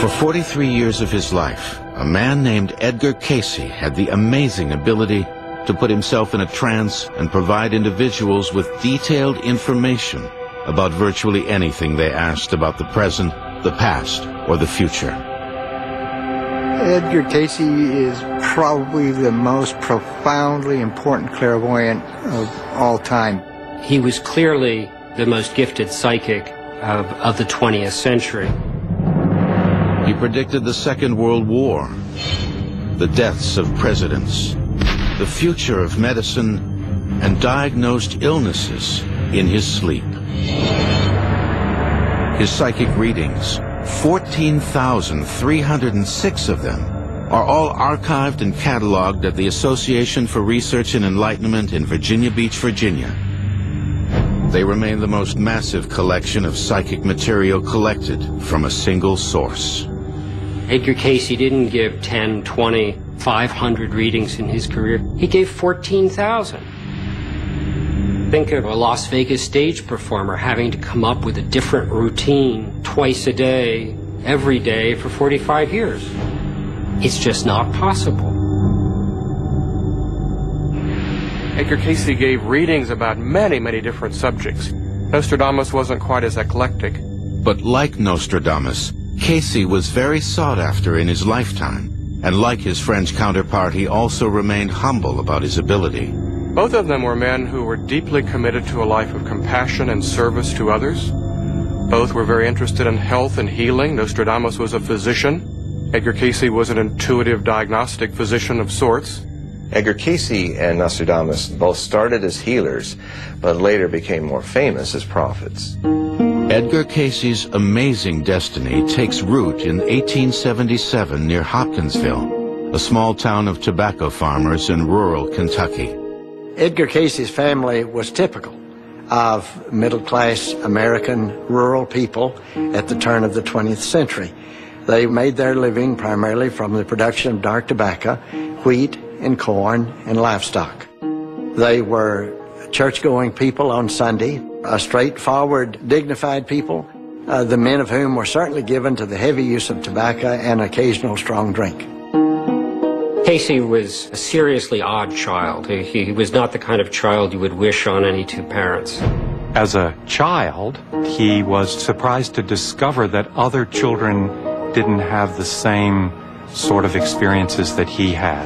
For 43 years of his life, a man named Edgar Cayce had the amazing ability to put himself in a trance and provide individuals with detailed information about virtually anything they asked about the present, the past, or the future. Edgar Cayce is probably the most profoundly important clairvoyant of all time. He was clearly the most gifted psychic of the 20th century. He predicted the Second World War, the deaths of presidents, the future of medicine, and diagnosed illnesses in his sleep. His psychic readings, 14,306 of them, are all archived and cataloged at the Association for Research and Enlightenment in Virginia Beach, Virginia. They remain the most massive collection of psychic material collected from a single source. Edgar Cayce didn't give 10, 20, 500 readings in his career. He gave 14,000. Think of a Las Vegas stage performer having to come up with a different routine twice a day, every day for 45 years. It's just not possible. Edgar Cayce gave readings about many, many different subjects. Nostradamus wasn't quite as eclectic. But like Nostradamus, Cayce was very sought after in his lifetime, and like his French counterpart, he also remained humble about his ability. Both of them were men who were deeply committed to a life of compassion and service to others. Both were very interested in health and healing. Nostradamus was a physician. Edgar Cayce was an intuitive diagnostic physician of sorts. Edgar Cayce and Nostradamus both started as healers, but later became more famous as prophets. Edgar Cayce's amazing destiny takes root in 1877 near Hopkinsville, a small town of tobacco farmers in rural Kentucky. Edgar Cayce's family was typical of middle-class American rural people at the turn of the 20th century. They made their living primarily from the production of dark tobacco, wheat and corn and livestock. They were church-going people on Sunday, a straightforward, dignified people, the men of whom were certainly given to the heavy use of tobacco and occasional strong drink. Cayce was a seriously odd child. He was not the kind of child you would wish on any two parents. As a child, he was surprised to discover that other children didn't have the same sort of experiences that he had.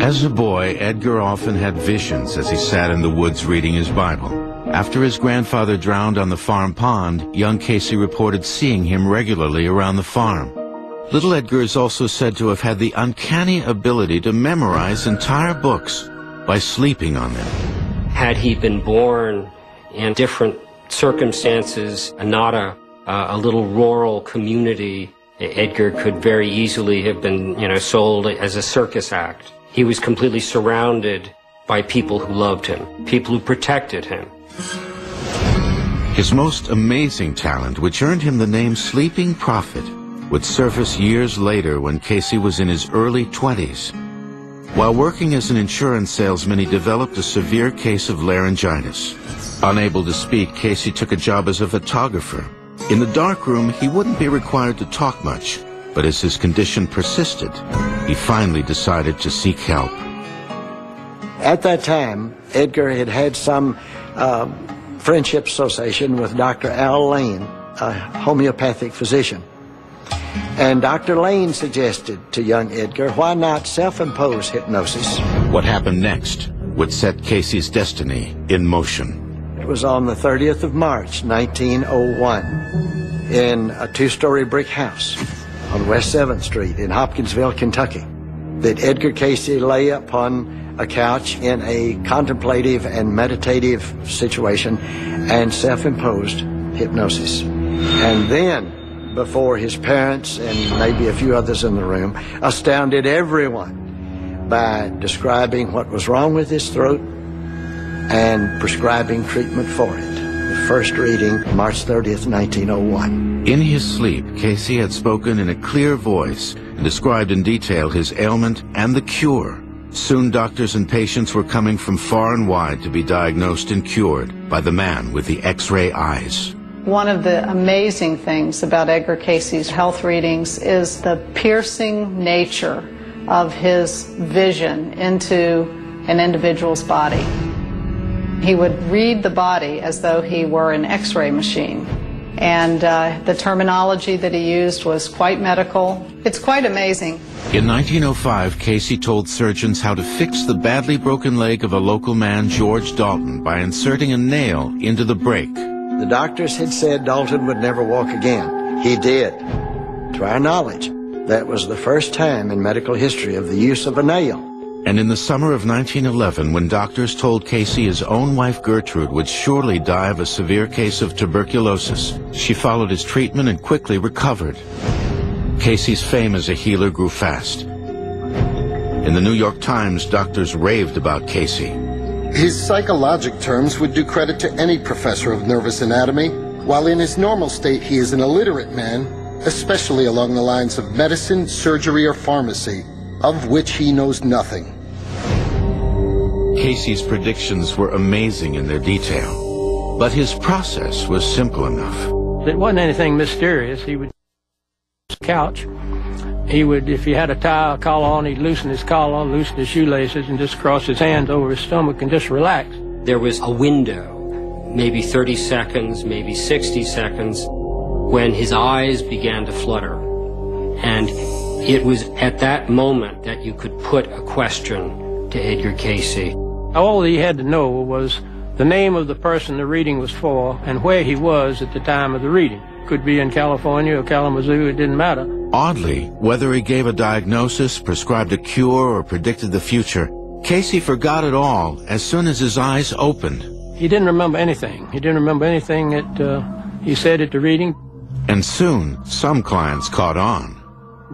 As a boy, Edgar often had visions as he sat in the woods reading his Bible. After his grandfather drowned on the farm pond, young Cayce reported seeing him regularly around the farm. Little Edgar is also said to have had the uncanny ability to memorize entire books by sleeping on them. Had he been born in different circumstances, not a little rural community, Edgar could very easily have been, sold as a circus act. He was completely surrounded by people who loved him, people who protected him. His most amazing talent, which earned him the name Sleeping Prophet, would surface years later when Cayce was in his early 20s. While working as an insurance salesman, he developed a severe case of laryngitis. Unable to speak, Cayce took a job as a photographer. In the darkroom, he wouldn't be required to talk much, but as his condition persisted, he finally decided to seek help. At that time, Edgar had had some friendship association with Dr. Al Lane, a homeopathic physician. And Dr. Lane suggested to young Edgar, why not self-impose hypnosis? What happened next would set Cayce's destiny in motion. It was on the 30th of March, 1901, in a two-story brick house on West 7th Street in Hopkinsville, Kentucky, that Edgar Cayce lay upon a couch in a contemplative and meditative situation and self-imposed hypnosis. And then, before his parents and maybe a few others in the room, astounded everyone by describing what was wrong with his throat and prescribing treatment for it. The first reading, March 30th, 1901. In his sleep, Cayce had spoken in a clear voice and described in detail his ailment and the cure. Soon doctors and patients were coming from far and wide to be diagnosed and cured by the man with the X-ray eyes. One of the amazing things about Edgar Cayce's health readings is the piercing nature of his vision into an individual's body. He would read the body as though he were an X-ray machine. And the terminology that he used was quite medical. It's quite amazing. In 1905, Cayce told surgeons how to fix the badly broken leg of a local man, George Dalton, by inserting a nail into the break. The doctors had said Dalton would never walk again. He did. To our knowledge, that was the first time in medical history of the use of a nail. And in the summer of 1911, when doctors told Cayce his own wife Gertrude would surely die of a severe case of tuberculosis, she followed his treatment and quickly recovered. Cayce's fame as a healer grew fast. In the New York Times, doctors raved about Cayce. His psychologic terms would do credit to any professor of nervous anatomy, while in his normal state he is an illiterate man, especially along the lines of medicine, surgery, or pharmacy, of which he knows nothing. Cayce's predictions were amazing in their detail, but his process was simple enough. It wasn't anything mysterious. He would couch. He would, if he had a tie or collar on, he'd loosen his collar, loosen his shoelaces, and just cross his hands over his stomach and just relax. There was a window, maybe 30 seconds, maybe 60 seconds, when his eyes began to flutter. And it was at that moment that you could put a question to Edgar Cayce. All he had to know was the name of the person the reading was for and where he was at the time of the reading. Could be in California or Kalamazoo, it didn't matter. Oddly, whether he gave a diagnosis, prescribed a cure, or predicted the future, Cayce forgot it all as soon as his eyes opened. He didn't remember anything. He didn't remember anything that he said at the reading. And soon, some clients caught on.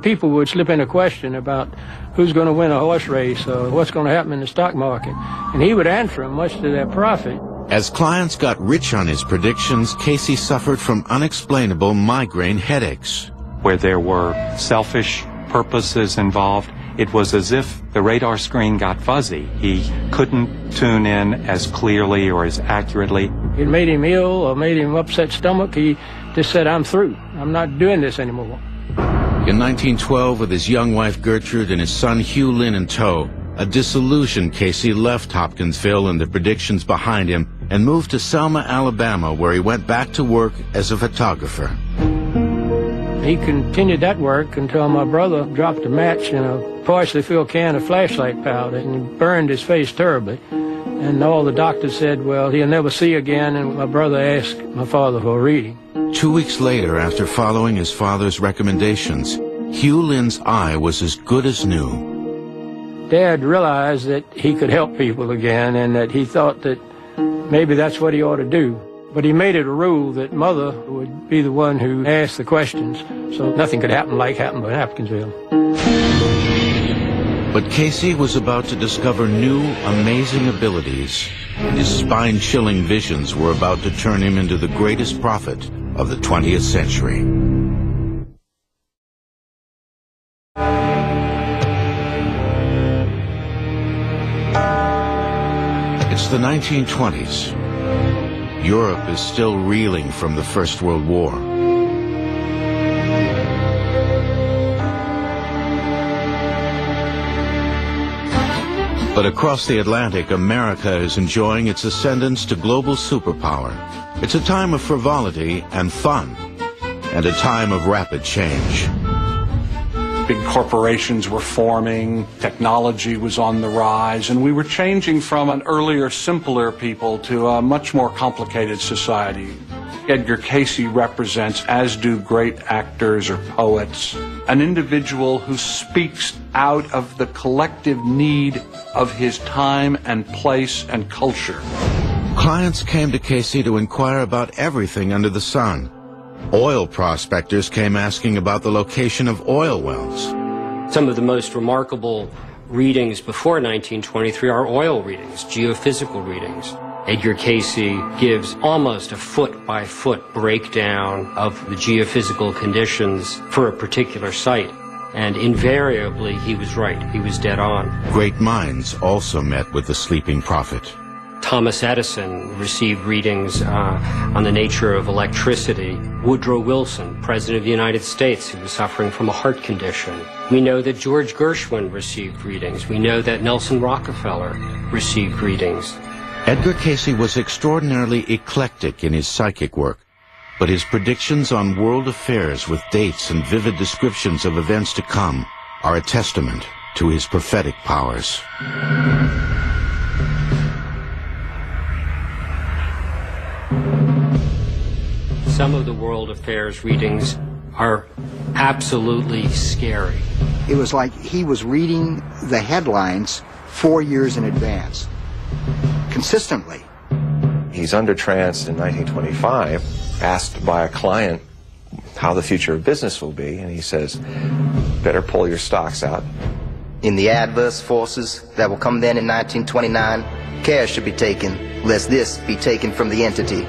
People would slip in a question about who's going to win a horse race or what's going to happen in the stock market, and he would answer them, much to their profit. As clients got rich on his predictions, Cayce suffered from unexplainable migraine headaches. Where there were selfish purposes involved, it was as if the radar screen got fuzzy. He couldn't tune in as clearly or as accurately. It made him ill or made him upset stomach. He just said, I'm through. I'm not doing this anymore. In 1912, with his young wife Gertrude and his son Hugh Lynn in tow, a disillusioned Cayce left Hopkinsville and the predictions behind him and moved to Selma, Alabama, where he went back to work as a photographer. He continued that work until my brother dropped a match in a partially filled can of flashlight powder and burned his face terribly. And all the doctors said, well, he'll never see again, and my brother asked my father for a reading. 2 weeks later, after following his father's recommendations, Hugh Lynn's eye was as good as new. Dad realized that he could help people again and that he thought that maybe that's what he ought to do. But he made it a rule that Mother would be the one who asked the questions, so nothing could happen like happened in Hopkinsville. But Cayce was about to discover new, amazing abilities, and his spine-chilling visions were about to turn him into the greatest prophet of the 20th century. It's the 1920s. Europe is still reeling from the First World War. But across the Atlantic, America is enjoying its ascendance to global superpower. It's a time of frivolity and fun, and a time of rapid change. Big corporations were forming, technology was on the rise, and we were changing from an earlier, simpler people to a much more complicated society. Edgar Cayce represents, as do great actors or poets, an individual who speaks out of the collective need of his time and place and culture. Clients came to Cayce to inquire about everything under the sun. Oil prospectors came asking about the location of oil wells. Some of the most remarkable readings before 1923 are oil readings, geophysical readings. Edgar Cayce gives almost a foot-by-foot breakdown of the geophysical conditions for a particular site. And invariably, he was right. He was dead on. Great minds also met with the sleeping prophet. Thomas Edison received readings on the nature of electricity. Woodrow Wilson, President of the United States, who was suffering from a heart condition. We know that George Gershwin received readings. We know that Nelson Rockefeller received readings. Edgar Cayce was extraordinarily eclectic in his psychic work, but his predictions on world affairs with dates and vivid descriptions of events to come are a testament to his prophetic powers. Some of the world affairs readings are absolutely scary. It was like he was reading the headlines 4 years in advance, consistently. He's under trance in 1925, asked by a client how the future of business will be, and he says, better pull your stocks out. In the adverse forces that will come then in 1929, care should be taken, lest this be taken from the entity.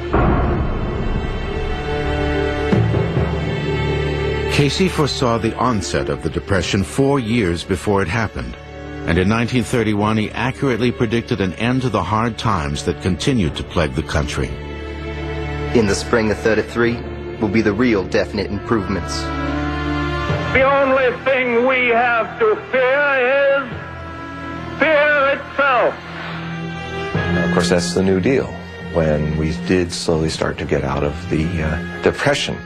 Cayce foresaw the onset of the Depression 4 years before it happened, and in 1931 he accurately predicted an end to the hard times that continued to plague the country. In the spring of '33 will be the real definite improvements. The only thing we have to fear is fear itself. Now, of course, that's the New Deal, when we did slowly start to get out of the Depression.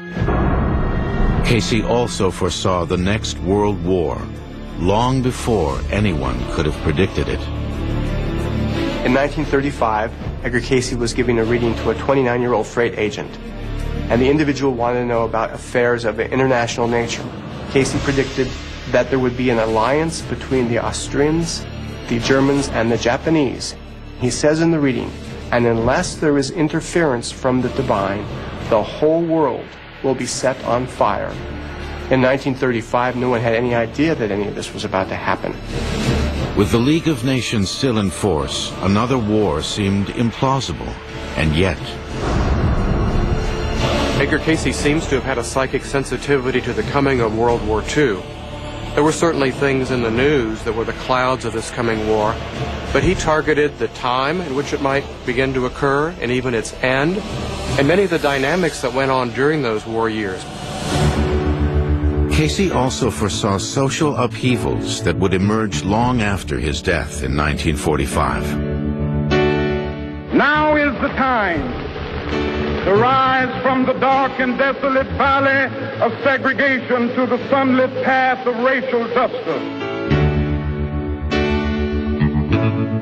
Cayce also foresaw the next World War, long before anyone could have predicted it. In 1935, Edgar Cayce was giving a reading to a 29-year-old freight agent, and the individual wanted to know about affairs of an international nature. Cayce predicted that there would be an alliance between the Austrians, the Germans, and the Japanese. He says in the reading, and unless there is interference from the divine, the whole world will be set on fire. In 1935, no one had any idea that any of this was about to happen. With the League of Nations still in force, another war seemed implausible, and yet... Edgar Cayce seems to have had a psychic sensitivity to the coming of World War II. There were certainly things in the news that were the clouds of this coming war, but he targeted the time in which it might begin to occur and even its end, and many of the dynamics that went on during those war years. Cayce also foresaw social upheavals that would emerge long after his death in 1945. Now is the time to rise from the dark and desolate valley of segregation to the sunlit path of racial justice.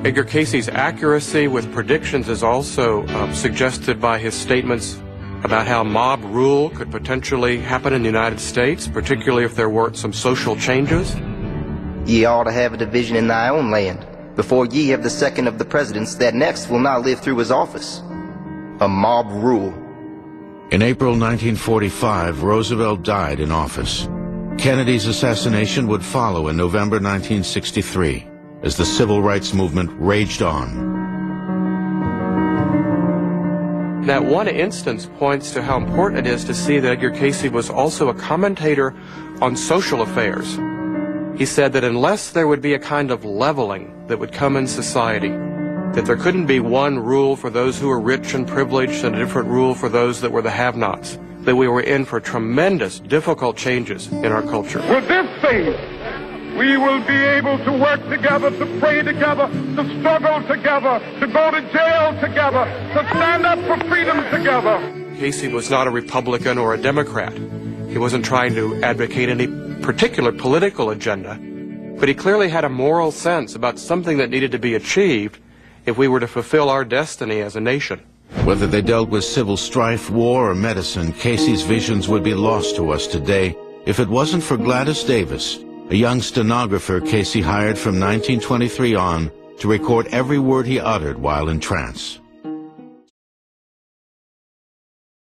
Edgar Cayce's accuracy with predictions is also suggested by his statements about how mob rule could potentially happen in the United States, particularly if there weren't some social changes. Ye ought to have a division in thy own land, before ye have the second of the presidents that next will not live through his office. A mob rule. In April 1945, Roosevelt died in office. Kennedy's assassination would follow in November 1963, as the civil rights movement raged on. That one instance points to how important it is to see that Edgar Cayce was also a commentator on social affairs. He said that unless there would be a kind of leveling that would come in society, that there couldn't be one rule for those who were rich and privileged and a different rule for those that were the have-nots, that we were in for tremendous, difficult changes in our culture. With this faith, we will be able to work together, to pray together, to struggle together, to go to jail together, to stand up for freedom together. Cayce was not a Republican or a Democrat. He wasn't trying to advocate any particular political agenda, but he clearly had a moral sense about something that needed to be achieved if we were to fulfill our destiny as a nation. Whether they dealt with civil strife, war, or medicine, Cayce's visions would be lost to us today if it wasn't for Gladys Davis, a young stenographer Cayce hired from 1923 on to record every word he uttered while in trance.